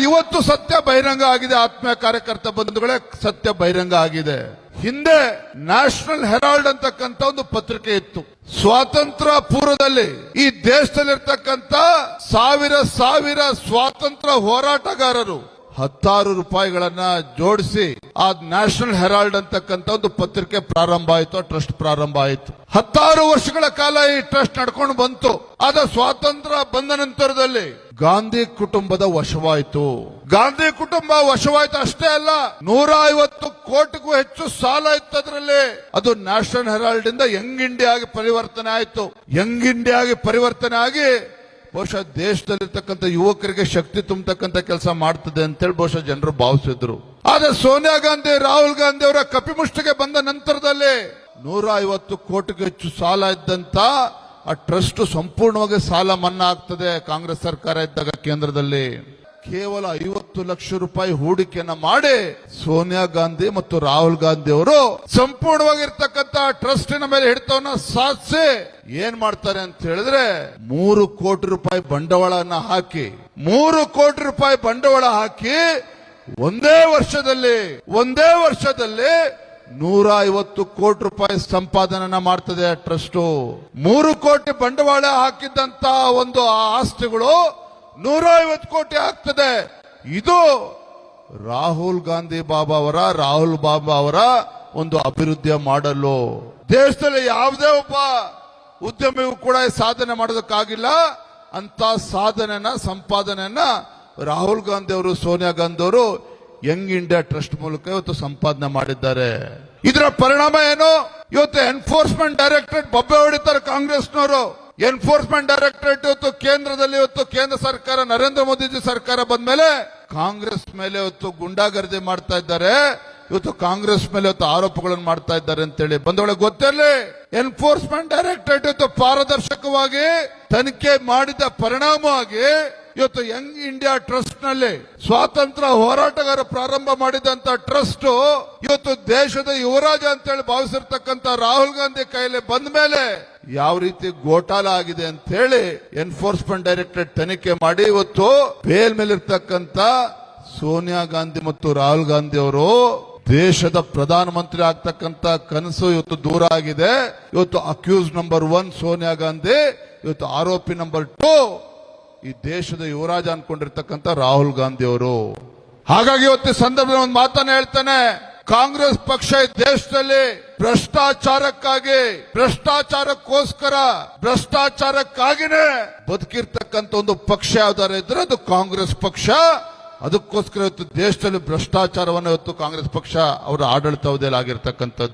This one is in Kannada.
ಇವತ್ತು ಸತ್ಯ ಬಹಿರಂಗ ಆಗಿದೆ. ಆತ್ಮೀಯ ಕಾರ್ಯಕರ್ತ ಬಂಧುಗಳೇ, ಸತ್ಯ ಬಹಿರಂಗ ಆಗಿದೆ. ಹಿಂದೆ ನ್ಯಾಷನಲ್ ಹೆರಾಲ್ಡ್ ಅಂತಕ್ಕಂಥ ಒಂದು ಪತ್ರಿಕೆ ಇತ್ತು. ಸ್ವಾತಂತ್ರ್ಯ ಪೂರ್ವದಲ್ಲಿ ಈ ದೇಶದಲ್ಲಿರ್ತಕ್ಕಂಥ ಸಾವಿರ ಸ್ವಾತಂತ್ರ್ಯ ಹೋರಾಟಗಾರರು 10,000 ರೂಪಾಯಿಗಳನ್ನ ಜೋಡಿಸಿ ಆ ನ್ಯಾಷನಲ್ ಹೆರಾಲ್ಡ್ ಅಂತಕ್ಕಂಥ ಒಂದು ಪತ್ರಿಕೆ ಪ್ರಾರಂಭ ಆಯಿತು, ಟ್ರಸ್ಟ್ ಪ್ರಾರಂಭ ಆಯಿತು. 10 ವರ್ಷಗಳ ಕಾಲ ಈ ಟ್ರಸ್ಟ್ ನಡ್ಕೊಂಡು ಬಂತು. ಆದ ಸ್ವಾತಂತ್ರ್ಯ ಬಂದ ನಂತರದಲ್ಲಿ ಗಾಂಧಿ ಕುಟುಂಬದ ವಶವಾಯಿತು. ಗಾಂಧಿ ಕುಟುಂಬ ವಶವಾಯಿತು ಅಷ್ಟೇ ಅಲ್ಲ, 150 ಕೋಟಿಗೂ ಹೆಚ್ಚು ಸಾಲ ಇತ್ತು ಅದರಲ್ಲಿ. ಅದು ನ್ಯಾಷನಲ್ ಹೆರಾಲ್ಡ್ ಇಂದ ಯಂಗ್ ಇಂಡಿಯಾ ಆಗಿ ಪರಿವರ್ತನೆ ಆಯಿತು. ಯಂಗ್ ಇಂಡಿಯಾ ಆಗಿ ಪರಿವರ್ತನೆ ಆಗಿ ಬಹುಶಃ ದೇಶದಲ್ಲಿರ್ತಕ್ಕಂಥ ಯುವಕರಿಗೆ ಶಕ್ತಿ ತುಂಬತಕ್ಕಂಥ ಕೆಲಸ ಮಾಡ್ತದೆ ಅಂತೇಳಿ ಬಹುಶಃ ಜನರು ಭಾವಿಸಿದ್ರು. ಆದ್ರೆ ಸೋನಿಯಾ ಗಾಂಧಿ, ರಾಹುಲ್ ಗಾಂಧಿ ಅವರ ಕಪಿಮುಷ್ಟಿಗೆ ಬಂದ ನಂತರದಲ್ಲಿ 150 ಕೋಟಿಗೂ ಹೆಚ್ಚು ಸಾಲ ಇದ್ದಂತ ಆ ಟ್ರಸ್ಟ್ ಸಂಪೂರ್ಣವಾಗಿ ಸಾಲ ಮನ್ನಾ ಆಗ್ತದೆ. ಕಾಂಗ್ರೆಸ್ ಸರ್ಕಾರ ಇದ್ದಾಗ ಕೇಂದ್ರದಲ್ಲಿ ಕೇವಲ 50 ಲಕ್ಷ ರೂಪಾಯಿ ಹೂಡಿಕೆಯನ್ನ ಮಾಡಿ ಸೋನಿಯಾ ಗಾಂಧಿ ಮತ್ತು ರಾಹುಲ್ ಗಾಂಧಿ ಅವರು ಸಂಪೂರ್ಣವಾಗಿರ್ತಕ್ಕಂಥ ಟ್ರಸ್ಟಿನ ಮೇಲೆ ಹಿಡಿತವನ್ನ ಸಾಧಿಸಿ ಏನ್ ಮಾಡ್ತಾರೆ ಅಂತ ಹೇಳಿದ್ರೆ 3 ಕೋಟಿ ರೂಪಾಯಿ ಬಂಡವಾಳನ ಹಾಕಿ 3 ಕೋಟಿ ರೂಪಾಯಿ ಬಂಡವಾಳ ಹಾಕಿ ಒಂದೇ ವರ್ಷದಲ್ಲಿ 150 ಕೋಟಿ ರೂಪಾಯಿ ಸಂಪಾದನೆ ಮಾಡ್ತದೆ ಟ್ರಸ್ಟ್. 3 ಕೋಟಿ ಬಂಡವಾಳ ಹಾಕಿದ್ದಂತ ಒಂದು ಆಸ್ತಿಗಳು 150 ಕೋಟಿ ಆಗ್ತದೆ. ಇದು ರಾಹುಲ್ ಬಾಬಾ ಅವರ ಒಂದು ಅಭಿವೃದ್ಧಿಯ ಮಾಡಲು. ದೇಶದಲ್ಲಿ ಯಾವುದೇ ಒಬ್ಬ ಉದ್ಯಮಿಗೂ ಕೂಡ ಸಾಧನೆ ಮಾಡೋದಕ್ಕಾಗಿಲ್ಲ. ಅಂತ ಸಂಪಾದನೆಯನ್ನ ರಾಹುಲ್ ಗಾಂಧಿ ಅವರು, ಸೋನಿಯಾ ಗಾಂಧಿ ಅವರು ಯಂಗ್ ಇಂಡಿಯಾ ಟ್ರಸ್ಟ್ ಮೂಲಕ ಇವತ್ತು ಸಂಪಾದನೆ ಮಾಡಿದ್ದಾರೆ. ಇದರ ಪರಿಣಾಮ ಏನು? ಇವತ್ತು ಎನ್ಫೋರ್ಸ್ಮೆಂಟ್ ಡೈರೆಕ್ಟರೇಟ್ ಬೊಬ್ಬೆ ಹೊಡಿತಾರೆ ಕಾಂಗ್ರೆಸ್ನವರು. ಎನ್ಫೋರ್ಸ್ಮೆಂಟ್ ಡೈರೆಕ್ಟರೇಟ್ ಇವತ್ತು ಕೇಂದ್ರದಲ್ಲಿ, ಇವತ್ತು ಕೇಂದ್ರ ಸರ್ಕಾರ, ನರೇಂದ್ರ ಮೋದಿಜಿ ಸರ್ಕಾರ ಬಂದ ಮೇಲೆ ಕಾಂಗ್ರೆಸ್ ಮೇಲೆ ಇವತ್ತು ಗುಂಡಾಗರ್ದಿ ಮಾಡ್ತಾ ಇದ್ದಾರೆ. ಇವತ್ತು ಕಾಂಗ್ರೆಸ್ ಮೇಲೆ ಇವತ್ತು ಆರೋಪಗಳನ್ನು ಮಾಡ್ತಾ ಇದ್ದಾರೆ ಅಂತೇಳಿ ಬಂದೊಳಗೆ ಗೊತ್ತಿರಲಿ. ಎನ್ಫೋರ್ಸ್ಮೆಂಟ್ ಡೈರೆಕ್ಟರೇಟ್ ಇವತ್ತು ಪಾರದರ್ಶಕವಾಗಿ ತನಿಖೆ ಮಾಡಿದ ಪರಿಣಾಮವಾಗಿ ಇವತ್ತು ಯಂಗ್ ಇಂಡಿಯಾ ಟ್ರಸ್ಟ್ ನಲ್ಲಿ ಸ್ವಾತಂತ್ರ್ಯ ಹೋರಾಟಗಾರ ಪ್ರಾರಂಭ ಮಾಡಿದಂತ ಟ್ರಸ್ಟ್ ಇವತ್ತು ದೇಶದ ಯುವರಾಜ ಅಂತೇಳಿ ಭಾವಿಸಿರ್ತಕ್ಕಂಥ ರಾಹುಲ್ ಗಾಂಧಿ ಕೈಯಲ್ಲಿ ಬಂದ ಮೇಲೆ ಯಾವ ರೀತಿ ಗೋಟಾಲ ಆಗಿದೆ ಅಂತ ಹೇಳಿ ಎನ್ಫೋರ್ಸ್ಮೆಂಟ್ ಡೈರೆಕ್ಟರೇಟ್ ತನಿಖೆ ಮಾಡಿ ಇವತ್ತು ಬೇಲ್ ಮೇಲಿರ್ತಕ್ಕಂಥ ಸೋನಿಯಾ ಗಾಂಧಿ ಮತ್ತು ರಾಹುಲ್ ಗಾಂಧಿ ಅವರು ದೇಶದ ಪ್ರಧಾನಮಂತ್ರಿ ಆಗ್ತಕ್ಕಂಥ ಕನಸು ಇವತ್ತು ದೂರ ಆಗಿದೆ. ಇವತ್ತು ಅಕ್ಯೂಸ್ ನಂಬರ್ 1 ಸೋನಿಯಾ ಗಾಂಧಿ, ಇವತ್ತು ಆರೋಪಿ ನಂಬರ್ 2 ಈ ದೇಶದ ಯುವರಾಜ ಅನ್ಕೊಂಡಿರ್ತಕ್ಕಂಥ ರಾಹುಲ್ ಗಾಂಧಿ ಅವರು. ಹಾಗಾಗಿ ಇವತ್ತು ಸಂದರ್ಭದಲ್ಲಿ ಒಂದು ಮಾತನ್ನ ಹೇಳ್ತಾನೆ, ಕಾಂಗ್ರೆಸ್ ಪಕ್ಷ ಈ ದೇಶದಲ್ಲಿ ಭ್ರಷ್ಟಾಚಾರಕ್ಕಾಗಿನೇ ಬದುಕಿರ್ತಕ್ಕಂಥ ಒಂದು ಪಕ್ಷ ಯಾವ್ದಾರ ಇದ್ರೆ ಅದು ಕಾಂಗ್ರೆಸ್ ಪಕ್ಷ. ಅದಕ್ಕೋಸ್ಕರ ಇವತ್ತು ದೇಶದಲ್ಲಿ ಭ್ರಷ್ಟಾಚಾರವನ್ನು ಇವತ್ತು ಕಾಂಗ್ರೆಸ್ ಪಕ್ಷ ಅವರ ಆಡಳಿತಾವಧಿಯಲ್ಲಿ ಆಗಿರ್ತಕ್ಕಂಥದ್ದು.